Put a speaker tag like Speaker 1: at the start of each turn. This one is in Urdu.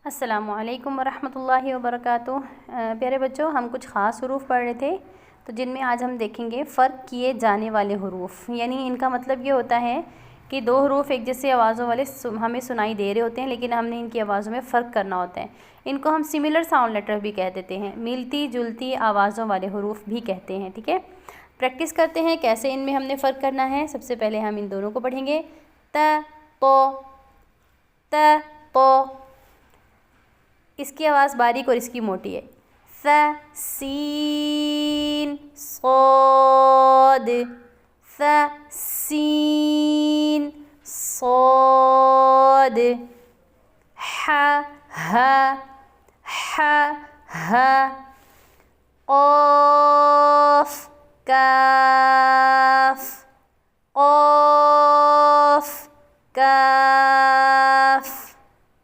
Speaker 1: السلام علیکم ورحمۃ اللہ وبرکاتہ۔ پیارے بچوں، ہم کچھ خاص حروف پڑھ رہے تھے تو جن میں آج ہم دیکھیں گے فرق کیے جانے والے حروف، یعنی ان کا مطلب یہ ہوتا ہے کہ دو حروف ایک جیسے آوازوں والے ہمیں سنائی دے رہے ہوتے ہیں، لیکن ہم نے ان کی آوازوں میں فرق کرنا ہوتا ہے۔ ان کو ہم سملر ساؤنڈ لیٹر بھی کہہ دیتے ہیں، ملتی جلتی آوازوں والے حروف بھی کہتے ہیں، ٹھیک ہے۔ پریکٹس کرتے ہیں کیسے ان میں ہم نے فرق کرنا ہے۔ سب سے پہلے ہم ان دونوں کو پڑھیں گے، ت پو، ت پو، اس کی آواز باریک اور اس کی موٹی ہے۔ ث سین صاد، ث سین صاد، ح ہ ح ہ، قاف کاف، قاف کاف۔